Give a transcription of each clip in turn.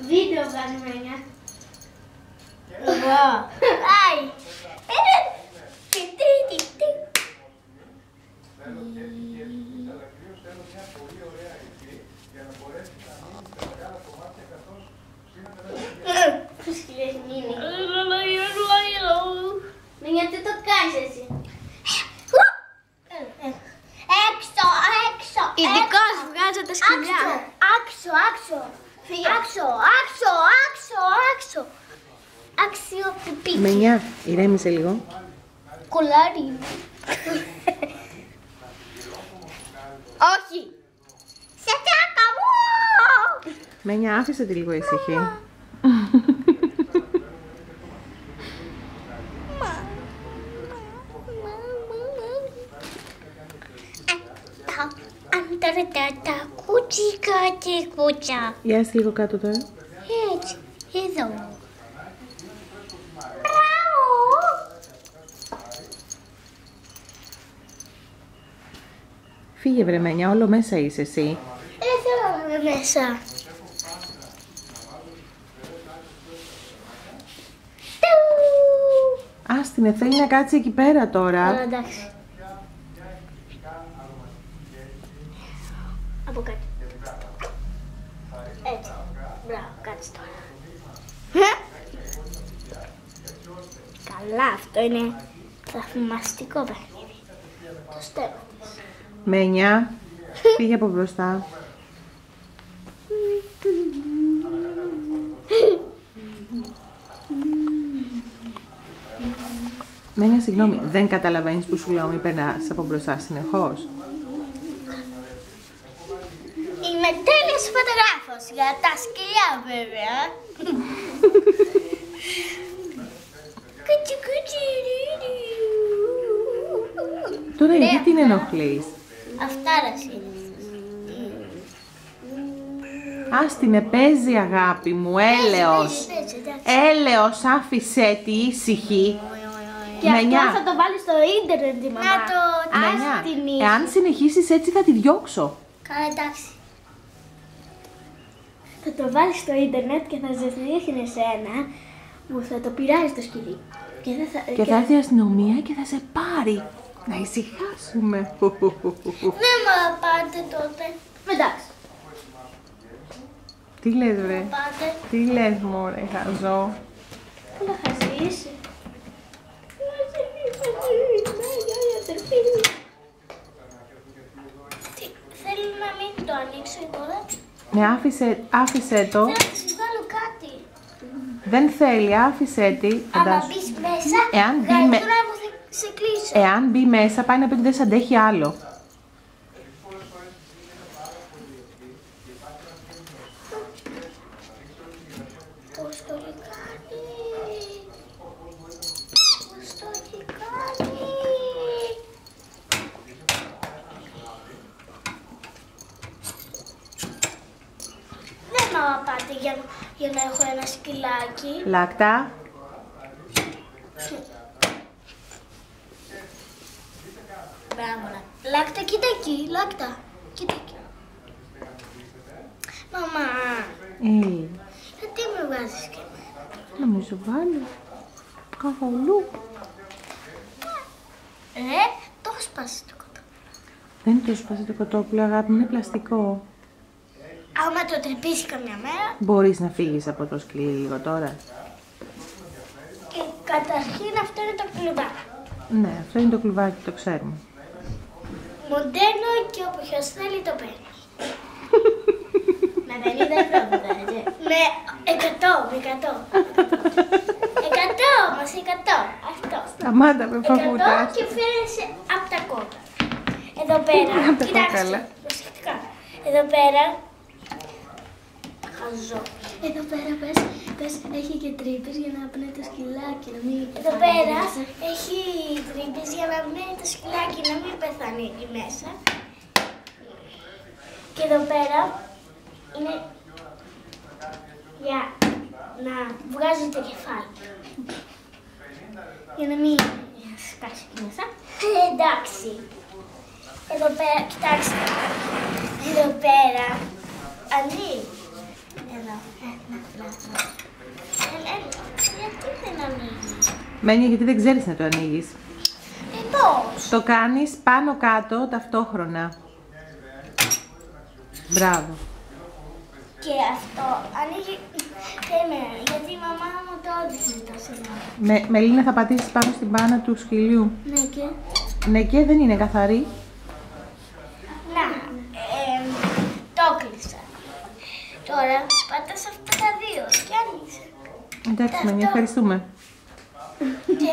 Βίντεο βγάζουμε, Μένια. Εγώ. Άι. Τι. Μένια, τι το κάνεις εσύ? Έξω. Ειδικός βγάζω τα σκυλιά. Άξο. Αξιοπιπί. Μένια, ηρέμησε λίγο. Κουλάρι. Όχι. Σε τσάκα μου. Μένια, άφησε τη λίγο ησυχή. Τα κούτσικα και κούτσα. Για είσαι λίγο κάτω τώρα. Έτσι, εδώ. Φύγε βρε Μένια, όλο μέσα είσαι εσύ. Δεν θέλω να είμαι μέσα. Άστινε, θέλει να κάτσει εκεί πέρα τώρα. Εντάξει. Από κάτω. Έτσι. Μπράβο, κάτσε τώρα. Καλά, αυτό είναι θαυμαστικό παιχνίδι. Το στέλνω. Μένια, φύγε από μπροστά. Μένια, συγγνώμη, δεν καταλαβαίνεις που σου λέω μη περνάς από μπροστά συνεχώς. Είμαι τέλειος φωτογράφος για τα σκυλιά βέβαια. Τώρα γιατί την ενοχλείς? Αυτάρας είναι. Άστινε, παίζει αγάπη μου, έλεος. Έλεος, άφησε τη ήσυχη. Και Μένια. αυτό θα το βάλει στο ίντερνετ η μαμά. Μένια, εάν συνεχίσεις έτσι θα τη διώξω. Καλά, εντάξει. Θα το βάλει στο ίντερνετ και θα ζεστηρίχνει εσένα που θα το πειράζει το σκυλί. Και θα έρθει η αστυνομία και θα σε πάρει. Να ησυχάσουμε. Δεν μ' αγαπάτε τότε. Εντάξει. Τι λες βρε? Πάτε. Τι λες μωρέ χαζό? Καλά χαζή είσαι. Θέλω να μην το ανοίξω τώρα. Ναι, άφησε το. Θέλω να της βγάλω κάτι. Δεν θέλει, άφησε τη. Άμα μπεις μέσα, Εάν μπει καλύτερα με- μου θα σε κλείσω. Εάν μπει μέσα πάει να πει ότι δεν σ' αντέχει άλλο. Πώς το έχει κάνει. Πώς το έχει κάνει. Δεν μ' αγαπάτε για να έχω ένα σκυλάκι. Λάκτα. Μπράβο, Λάκτα, κοίτα εκεί, Λάκτα. Κοίτα εκεί. Μαμά, γιατί με βγάζεις και εμένα? Να μου σου βάλω. Καθόλου. Το σπάσει το κοτόπουλο. Δεν το σπάσει το κοτόπουλο, αγάπη μου, είναι πλαστικό. Άμα το τρυπήσει καμιά μέρα. Μπορείς να φύγεις από το σκυλί λίγο τώρα? Και καταρχήν αυτό είναι το κλουβάκι. Ναι, αυτό είναι το κλουβάκι, το ξέρουμε. Μοντέρνο και όποιος θέλει το παίρνει. Με 50 ευρώ βέβαια, έτσι. Με 100, με 100. 100 όμως, 100. Αυτό. Σταμάτα με 100 παπούτα. και φέρεσαι από τα κόκκαλα. Εδώ πέρα, Απ' τα κοιτάξτε, κόκκαλα. προσεκτικά. Εδώ πέρα, χαζό. Εδώ πέρα πες, έχει και τρύπες για να πνέει το σκυλάκι, να μην... Εδώ πέρα έχει τρύπες για να πνέει το σκυλάκι, να μην πεθάνει εκεί μέσα. Και εδώ πέρα είναι για να βγάζει το κεφάλι. Για να μην σκάσει εκεί μέσα. Εντάξει. Εδώ πέρα, κοιτάξτε. Εδώ πέρα, ανοίγει. Εδώ. Γιατί δεν ανοίγει? Μένια, γιατί δεν ξέρεις να το ανοίγεις. Πώς? Το κάνεις πάνω κάτω ταυτόχρονα. Μπράβο. Και αυτό ανοίγει. Περίμενα, γιατί η μαμά μου το έδειξε τόσο ώρα. Μελίνα, θα πατήσεις πάνω στην μπάνα του σκυλιού. Ναι και. Ναι, και δεν είναι καθαρή. Να, το κλείσα. Τώρα πατάς αυτά τα δύο και άνοιξε. Εντάξει, Μένια, ευχαριστούμε. Και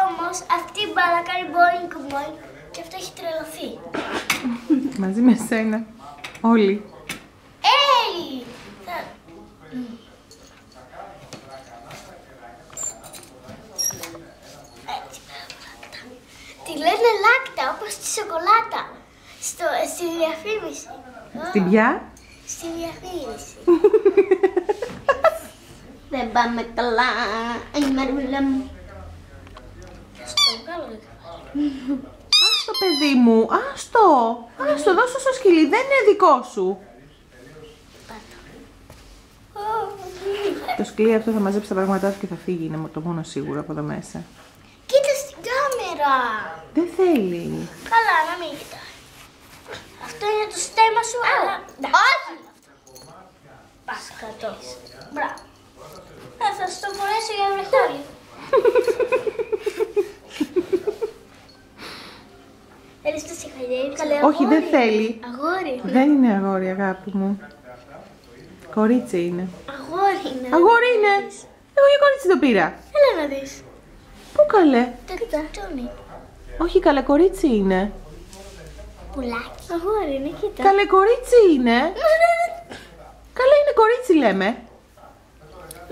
όμως αυτή η μπάλα κάνει boing boing και αυτό έχει τρελωθεί. Μαζί με σένα. Όλοι. Τη λένε λάκτα, όπως τη σοκολάτα. Στη διαφήμιση. Στην πια? Στη διαφήμιση. Δεν πάμε καλά, η Μαρούλα μου. Άστο, παιδί μου, άστο. Άστο, δώσω στο σκυλί, δεν είναι δικό σου. Το σκυλί αυτό θα μαζέψει τα πράγματά σου και θα φύγει, είναι το μόνο σίγουρο από εδώ μέσα. Κοίτα στην κάμερα. Δεν θέλει. Καλά, να μην κοιτάει. Αυτό είναι το στέμα σου, αλλά... Όχι! Πας κάτω. Μπράβο. Θα σου το φορέσω για βρεχόλι. Θέλεις το συγχαρητήρι? Όχι, δεν θέλει. Αγόρι. Δεν είναι αγόρι, αγάπη μου. Κορίτσι είναι. Αγόρι είναι. Αγόρι είναι. Εγώ για κορίτσι το πήρα. Έλα να δεις. Πού καλέ? Τετώνει. Όχι, καλέ, κορίτσι είναι. Πουλάκι. Αγόρι είναι, κοίτα. Καλέ, κορίτσι είναι. Καλέ, είναι κορίτσι λέμε.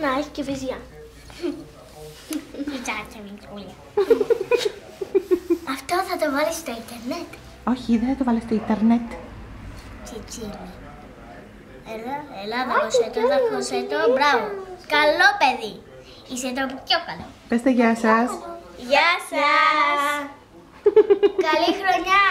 Να, έχει και βυζιά. Βυζάκια μικρούλια. Αυτό θα το βάλεις στο ίντερνετ. Όχι, δεν θα το βάλω στο ίντερνετ. Τσιτσίλι. Έλα, δώσε το, μπράβο. Καλό παιδί. Είσαι το πιο καλό. Πεςτε γεια σας. Γεια σας. Καλή χρονιά.